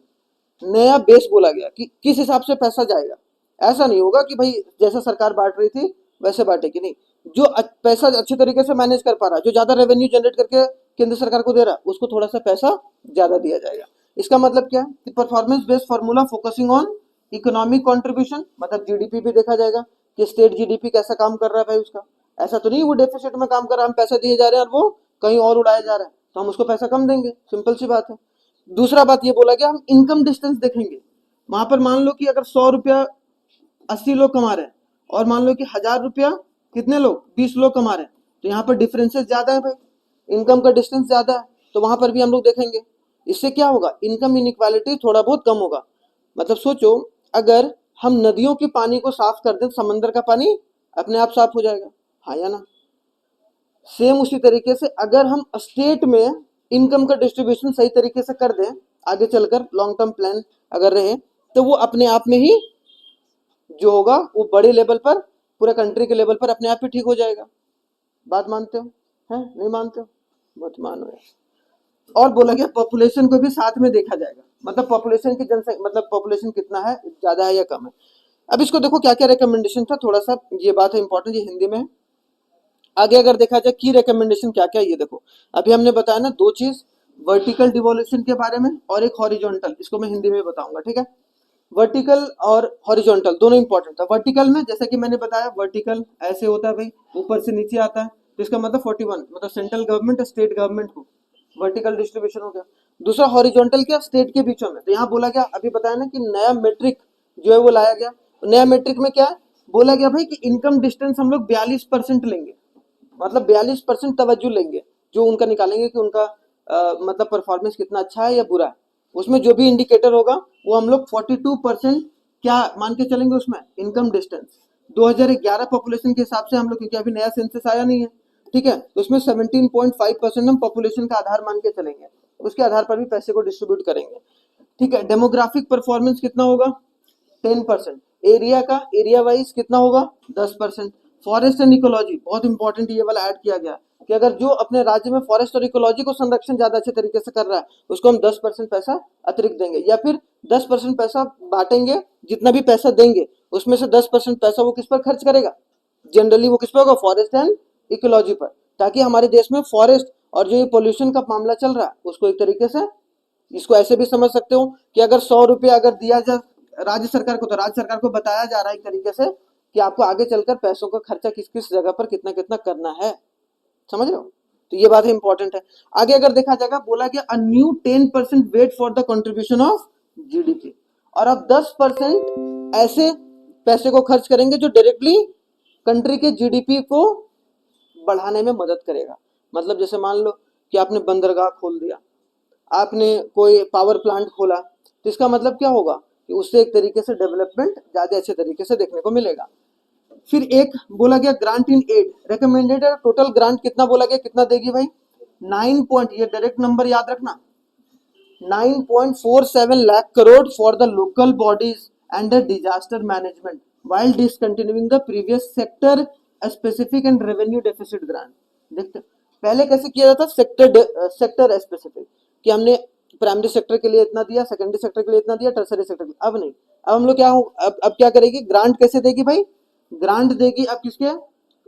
नया बेस बोला गया कि किस हिसाब से पैसा जाएगा। ऐसा नहीं होगा कि भाई जैसा सरकार बांट रही थी वैसे बांटेगी, नहीं, जो पैसा अच्छे तरीके से मैनेज कर पा रहा है, जो ज्यादा रेवेन्यू जनरेट करके केंद्र सरकार को दे रहा है, उसको थोड़ा सा पैसा ज्यादा दिया जाएगा। इसका मतलब क्या है, performance based formula focusing on economic contribution, मतलब जीडीपी भी देखा जाएगा कि स्टेट जीडीपी कैसा काम कर रहा है भाई उसका, ऐसा तो नहीं वो डेफिसिट में काम कर रहा है, हम पैसा दिए जा रहे हैं और वो कहीं और उड़ाया जा रहा है, तो हम उसको पैसा कम देंगे, सिंपल सी बात है। दूसरा बात ये बोला गया हम इनकम डिस्टेंस देखेंगे, वहां पर मान लो कि अगर 100 रुपया 80 लोग कमा रहे हैं और मान लो कि 1000 रुपया कितने लोग 20 लोग कमा रहे हैं, तो यहाँ पर डिफरेंसेस ज्यादा है भाई, इनकम का डिस्टेंस ज्यादा है, तो वहां पर भी हम लोग देखेंगे। इससे क्या होगा, इनकम इनइक्वालिटी थोड़ा बहुत कम होगा। मतलब सोचो अगर हम नदियों के पानी को साफ कर दें, समंदर का पानी अपने आप साफ हो जाएगा, हाँ या ना। सेम उसी तरीके से अगर हम स्टेट में इनकम का डिस्ट्रीब्यूशन सही तरीके से कर दें, आगे चलकर लॉन्ग टर्म प्लान अगर रहे, तो वो अपने आप में ही जो होगा वो बड़े लेवल पर, पूरे कंट्री के लेवल पर अपने आप ही ठीक हो जाएगा। बात मानते हो, है नहीं मानते हो, मत मानो यार। और बोला गया पॉपुलेशन को भी साथ में देखा जाएगा, मतलब पॉपुलेशन की जनसंख्या, मतलब पॉपुलेशन कितना है, ज्यादा है या कम है। अब इसको देखो क्या क्या रिकमेंडेशन था, थोड़ा सा ये बात है इंपॉर्टेंट, ये हिंदी में है। आगे अगर देखा जाए की रिकमेंडेशन क्या क्या, ये देखो अभी हमने बताया ना दो चीज, वर्टिकल डिवोल्यूशन के बारे में और एक हॉरिजॉन्टल, इसको मैं हिंदी में बताऊंगा, ठीक है। वर्टिकल और हॉरिजॉन्टल दोनों इंपॉर्टेंट था। वर्टिकल में जैसे कि मैंने बताया वर्टिकल ऐसे होता है भाई, ऊपर से नीचे आता है, तो इसका मतलब 41, मतलब सेंट्रल गवर्नमेंट स्टेट गवर्नमेंट को वर्टिकल डिस्ट्रीब्यूशन हो गया। दूसरा हॉरिजॉन्टल क्या, स्टेट के बीचों में, तो यहाँ बोला गया अभी बताया ना कि नया मेट्रिक जो है वो लाया गया, तो नया मेट्रिक में क्या है, बोला गया भाई कि इनकम डिस्टेंस हम लोग 42% लेंगे, मतलब 42% तवज्जो लेंगे, जो उनका निकालेंगे कि उनका मतलब परफॉर्मेंस कितना अच्छा है या बुरा है, उसमें जो भी इंडिकेटर होगा वो हम लोग 42% क्या मान के चलेंगे उसमें, इनकम डिस्टेंस 2011 पॉपुलेशन के हिसाब से हम लोग, क्योंकि अभी नया सेंसस आया नहीं है, ठीक है, तो उसमें 17.5% हम पॉपुलेशन का आधार मान के चलेंगे, उसके आधार पर भी पैसे को डिस्ट्रीब्यूट करेंगे, ठीक है। डेमोग्राफिक परफॉर्मेंस कितना होगा 10%, एरिया का एरिया वाइज कितना होगा 10%। फॉरेस्ट एंड इकोलॉजी बहुत इंपॉर्टेंट, ये वाला ऐड किया गया कि अगर जो अपने राज्य में फॉरेस्ट और इकोलॉजी को संरक्षण ज्यादा अच्छे तरीके से कर रहा है उसको हम 10% पैसा अतिरिक्त देंगे, या फिर 10% पैसा बांटेंगे, जितना भी पैसा देंगे उसमें से 10% पैसा वो किस पर खर्च करेगा, जनरली वो किस पर होगा, फॉरेस्ट एंड इकोलॉजी पर, ताकि हमारे देश में फॉरेस्ट और जो ये पोल्यूशन का मामला चल रहा है उसको एक तरीके से, इसको ऐसे भी समझ सकते हो कि अगर 100 रुपया अगर दिया जाए राज्य सरकार को, तो राज्य सरकार को बताया जा रहा है एक तरीके से कि आपको आगे चलकर पैसों का खर्चा किस किस जगह पर कितना कितना करना है, समझ रहे हो, तो ये बात इंपॉर्टेंट है। आगे अगर देखा जाएगा बोला गया a new 10% weight for the contribution of GDP, और अब 10% ऐसे पैसे को खर्च करेंगे जो डायरेक्टली कंट्री के जीडीपी को बढ़ाने में मदद करेगा। मतलब जैसे मान लो कि आपने बंदरगाह खोल दिया, आपने कोई पावर प्लांट खोला, तो इसका मतलब क्या होगा कि उससे एक तरीके से डेवलपमेंट ज्यादा अच्छे तरीके से देखने को मिलेगा। फिर एक बोला गया grant in aid, recommended total grant कितना बोला गया, कितना देगी भाई 9 पॉइंट, ये डायरेक्ट नंबर याद रखना, 9.47 lakh crore for the local bodies and disaster management while discontinuing the previous sector specific and revenue deficit grant। देखते पहले कैसे किया जाता, सेक्टर स्पेसिफिक, कि हमने प्राइमरी सेक्टर के लिए इतना दिया, सेकेंडरी सेक्टर के लिए इतना दिया, टर्सरी सेक्टर के लिए, अब नहीं, अब हम लोग क्या हो, अब क्या करेगी, ग्रांट कैसे देगी भाई, ग्रांट देगी अब किसके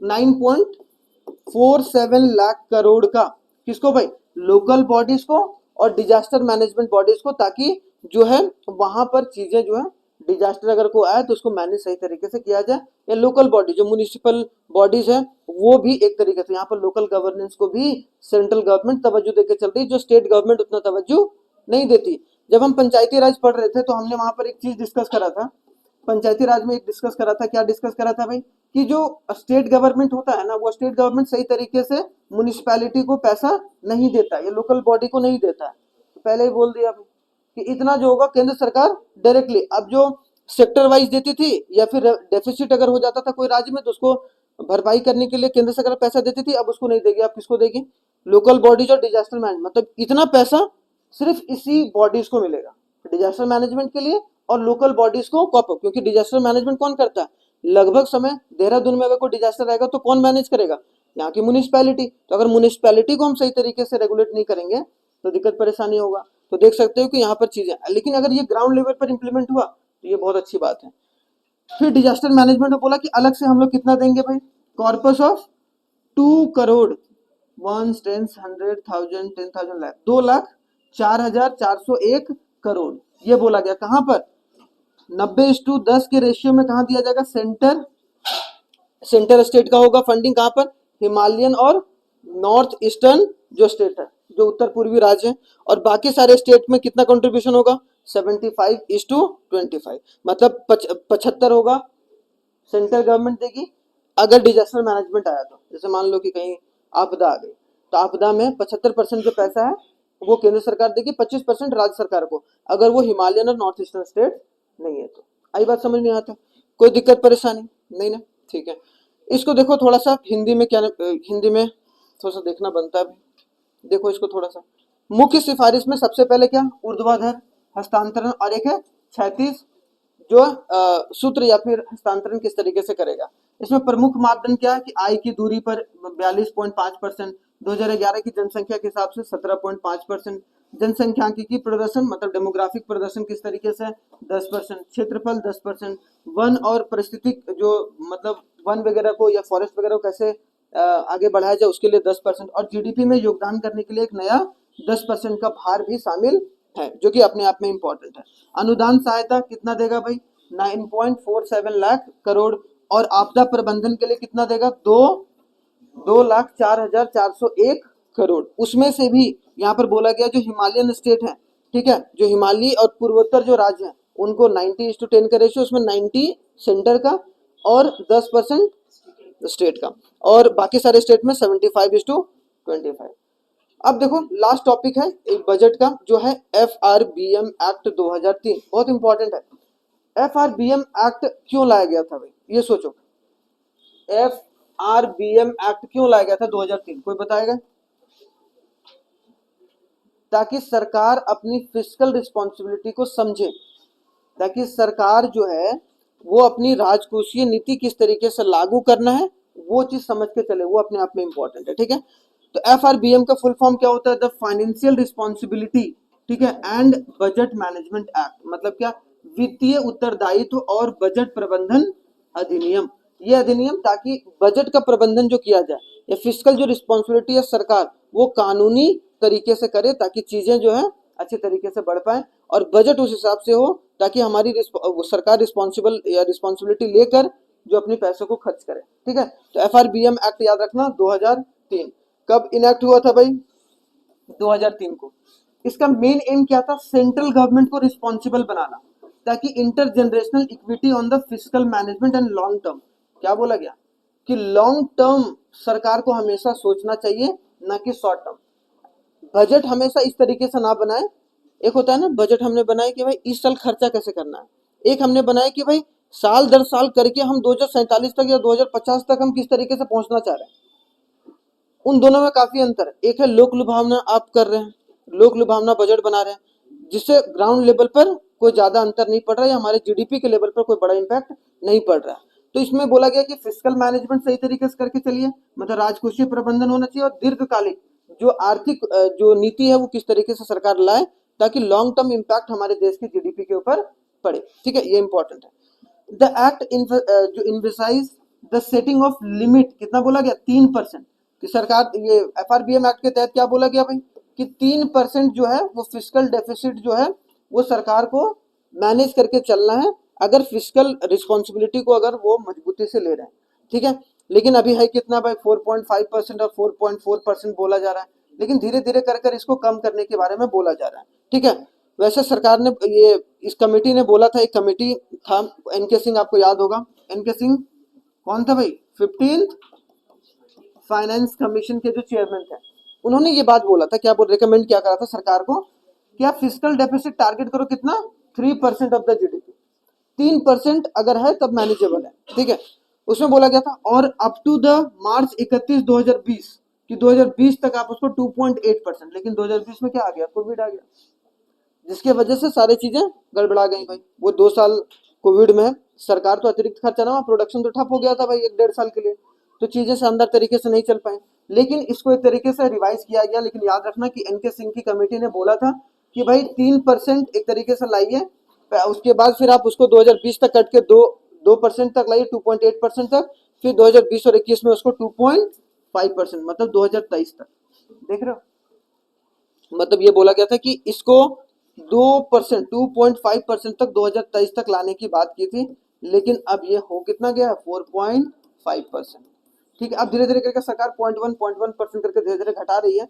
9.47 लाख करोड़ का, किसको भाई, लोकल बॉडीज को और डिजास्टर मैनेजमेंट बॉडीज को, ताकि जो है वहां पर चीजें जो है डिजास्टर अगर को आए तो उसको मैनेज सही तरीके से किया जाए। या लोकल बॉडी जो म्यूनिसिपल बॉडीज है वो भी एक तरीके से, यहाँ पर लोकल गवर्नेंस को भी सेंट्रल गवर्नमेंट तवज्जो देकर चल रही है, जो स्टेट गवर्नमेंट उतना तवज्जो नहीं देती। जब हम पंचायती राज पढ़ रहे थे तो हमने वहां पर एक चीज डिस्कस करा था, पंचायती राज में एक डिस्कस करा था, क्या डिस्कस करा था भाई, कि जो स्टेट गवर्नमेंट होता है ना, वो स्टेट गवर्नमेंट सही तरीके से म्यूनिसिपैलिटी को पैसा नहीं देता, ये लोकल बॉडी को नहीं देता है। तो पहले ही बोल दिया कि इतना जो होगा केंद्र सरकार डायरेक्टली, अब जो सेक्टर वाइज देती थी या फिर डेफिसिट अगर हो जाता था कोई राज्य में तो उसको भरपाई करने के लिए केंद्र सरकार पैसा देती थी, अब उसको नहीं देगी। अब किसको देगी? लोकल बॉडीज और डिजास्टर मैनेजमेंट, मतलब इतना पैसा सिर्फ इसी बॉडीज को मिलेगा, डिजास्टर मैनेजमेंट के लिए और लोकल बॉडीज को कॉप अप, क्योंकि डिजास्टर मैनेजमेंट कौन करता है? लगभग समय देहरादून में अगर कोई डिजास्टर आएगा तो कौन मैनेज करेगा? यहाँ की म्यूनिसपैलिटी। तो अगर म्यूनिसपैलिटी को हम सही तरीके से रेगुलेट नहीं करेंगे तो दिक्कत परेशानी होगा। तो देख सकते हो कि यहाँ पर चीजें, लेकिन अगर ये ग्राउंड लेवल पर इंप्लीमेंट हुआ तो ये बहुत अच्छी बात है। फिर डिजास्टर मैनेजमेंट में बोला कि अलग से हम लोग कितना देंगे भाई, कॉर्पस ऑफ 2 करोड़ 1 10 100 1000 10,000 लाख, 2,04,401 करोड़, ये बोला गया। कहां पर? 90:10 के रेशियो में कहा दिया जाएगा? सेंटर स्टेट का होगा फंडिंग, कहां पर? हिमालयन और नॉर्थ ईस्टर्न जो स्टेट है, जो उत्तर पूर्वी राज्य है, और बाकी सारे स्टेट में कितना कंट्रीब्यूशन होगा? 75:25, मतलब 75 होगा सेंट्रल गवर्नमेंट देगी अगर डिजास्टर मैनेजमेंट आया तो। जैसे मान लो कि कहीं आपदा आ गई तो आपदा में 75% जो पैसा है वो केंद्र सरकार देगी, 25% राज्य सरकार को, अगर वो हिमालयन और नॉर्थ ईस्टर्न स्टेट नहीं है तो। आई बात समझ में? आता कोई दिक्कत परेशानी नहीं ना? ठीक है, इसको देखो थोड़ा सा हिंदी में, क्या हिंदी में थोड़ा सा देखना बनता है। देखो इसको थोड़ा सा, मुख्य सिफारिश में सबसे पहले क्या? ऊर्ध्वाधर हस्तांतरण, और एक है क्षैतिज जो सूत्र या फिर हस्तांतरण किस तरीके से करेगा। इसमें प्रमुख मापदंड क्या है कि आय की दूरी पर 42.5%, 2011 की जनसंख्या के हिसाब से 17.5%, जनसंख्यांकिकी प्रदर्शन मतलब डेमोग्राफिक प्रदर्शन किस तरीके से 10%, क्षेत्रफल 10%, वन और पारिस्थितिक जो मतलब वन वगैरह को या फॉरेस्ट वगैरह को कैसे आगे बढ़ाया जाए उसके लिए 10%, और जीडीपी में योगदान करने के लिए एक नया 10% का भार भी शामिल है, जो कि अपने आप में इंपॉर्टेंट है। अनुदान सहायता कितना देगा भाई? 9.47 लाख करोड़, और आपदा प्रबंधन के लिए कितना देगा? 2,04,401 करोड़। उसमें से भी यहाँ पर बोला गया जो हिमालयन स्टेट है, ठीक है, जो हिमालयी और पूर्वोत्तर जो राज्य हैं उनको 90:10 का रेशियो, उसमें 90 सेंटर का और 10% स्टेट का, और बाकी सारे स्टेट में 75:25। अब देखो लास्ट टॉपिक है एक बजट का, जो है FRBM एक्ट 2003, बहुत इंपॉर्टेंट है। FRBM एक्ट क्यों लाया गया था भाई, ये सोचो। FRBM एक्ट क्यों लाया गया था 2003, कोई बताएगा? ताकि सरकार अपनी फिस्कल रिस्पॉन्सिबिलिटी को समझे, ताकि सरकार जो है वो अपनी राजकोषीय नीति किस तरीके से लागू करना है वो चीज समझ के चले, वो अपने आप में इंपॉर्टेंट है। ठीक है, तो FRBM का फुल फॉर्म क्या होता है? द फाइनेंशियल रिस्पॉन्सिबिलिटी, ठीक है, एंड बजट मैनेजमेंट एक्ट, मतलब क्या? वित्तीय उत्तरदायित्व और बजट प्रबंधन अधिनियम। ये अधिनियम ताकि बजट का प्रबंधन जो किया जाए, या फिस्कल जो रिस्पॉन्सिबिलिटी है सरकार वो कानूनी तरीके से करे, ताकि चीजें जो है अच्छे तरीके से बढ़ पाए, और बजट उस हिसाब से हो ताकि हमारी सरकार रिस्पॉन्सिबल या रिस्पॉन्सिबिलिटी लेकर जो अपने पैसों को खर्च करे। ठीक है, तो FRBM एक्ट याद रखना 2003। कब इनेक्ट हुआ था भाई? 2003 को। इसका मेन एम क्या था? सेंट्रल गवर्नमेंट को रिस्पॉन्सिबल बनाना, ताकि inter generational equity on the fiscal management and long term. क्या बोला गया? कि लॉन्ग टर्म सरकार को हमेशा सोचना चाहिए, ना कि शॉर्ट टर्म। बजट हमेशा इस तरीके से ना बनाए, एक होता है ना बजट हमने बनाया कि भाई इस साल खर्चा कैसे करना है, एक हमने बनाया कि भाई साल दर साल करके हम 2047 तक या 2050 तक हम किस तरीके से पहुंचना चाह रहे हैं। उन दोनों में काफी अंतर है। एक है लोक लुभावना आप कर रहे हैं, लोक लुभावना बजट बना रहे हैं, जिससे ग्राउंड लेवल पर कोई ज्यादा अंतर नहीं पड़ रहा है, हमारे जीडीपी के लेवल पर कोई बड़ा इंपैक्ट नहीं पड़ रहा है। तो इसमें बोला गया कि फिस्कल मैनेजमेंट सही तरीके से करके चलिए, मतलब राजकोषीय प्रबंधन होना चाहिए, और दीर्घकालिक जो आर्थिक जो नीति है वो किस तरीके से सरकार लाए, ताकि लॉन्ग टर्म इंपैक्ट हमारे देश की जीडीपी के ऊपर पड़े। ठीक है, ये इंपॉर्टेंट है। द एक्ट जो इन्वेसाइज द सेटिंग ऑफ लिमिट, कितना बोला गया? 3%। कि सरकार ये FRBM एक्ट के तहत क्या बोला गया भाई? कि 3% जो है वो फिस्कल डेफिसिट जो है वो सरकार को मैनेज करके चलना है, अगर फिजिकल रिस्पॉन्सिबिलिटी को अगर वो मजबूती से ले रहे हैं, ठीक है। लेकिन अभी है कितना भाई 4.5% और 4.4% बोला जा रहा है, लेकिन धीरे धीरे कर कर इसको कम करने के बारे में बोला जा रहा है, ठीक है। वैसे सरकार ने ये इस कमेटी ने बोला था, एक कमेटी था एनके सिंह, आपको याद होगा एनके सिंह कौन था भाई, 15th फाइनेंस कमीशन के जो चेयरमैन थे, उन्होंने ये बात बोला था, क्या बोल रिकमेंड क्या करा था सरकार को कि आप फिजिकल डेफिसिट टारगेट करो कितना, 3% ऑफ द जीडीपी, 3% अगर है तब मैनेजेबल है, ठीक है। उसमें बोला गया था और अप टू द मार्च 31 2020 कि 2020 तक आप उसको 2.8%, लेकिन 2020 में क्या आ गया, कोविड आ गया, जिसके वजह से सारी चीजें गड़बड़ा गई भाई। वो 2 साल कोविड में सरकार तो अतिरिक्त खर्चा ना, प्रोडक्शन तो ठप हो गया था भाई 1-1.5 साल के लिए, तो चीजें शानदार तरीके से नहीं चल पाई। लेकिन इसको एक तरीके से रिवाइज किया गया, लेकिन याद रखना कि एनके सिंह की कमेटी ने बोला था कि भाई 3% एक तरीके से लाइए, उसके बाद फिर आप उसको 2020 तक कट के 2% तक लाइए, 2.8% तक, फिर 2020 और 21 में उसको 2.5%, मतलब 2023 तक, देख रहे हो। मतलब ये बोला गया था कि इसको 2%, 2.5% तक 2023 तक लाने की बात की थी, लेकिन अब ये हो कितना गया, 4.5%, ठीक है। अब धीरे धीरे करके सरकार 0.1% करके धीरे धीरे घटा रही है,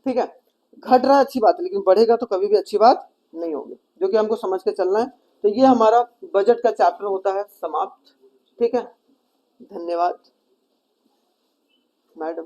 ठीक है। घट रहा है अच्छी बात है, लेकिन बढ़ेगा तो कभी भी अच्छी बात नहीं होगी, जो कि हमको समझ के चलना है। तो ये हमारा बजट का चैप्टर होता है समाप्त, ठीक है। धन्यवाद मैडम।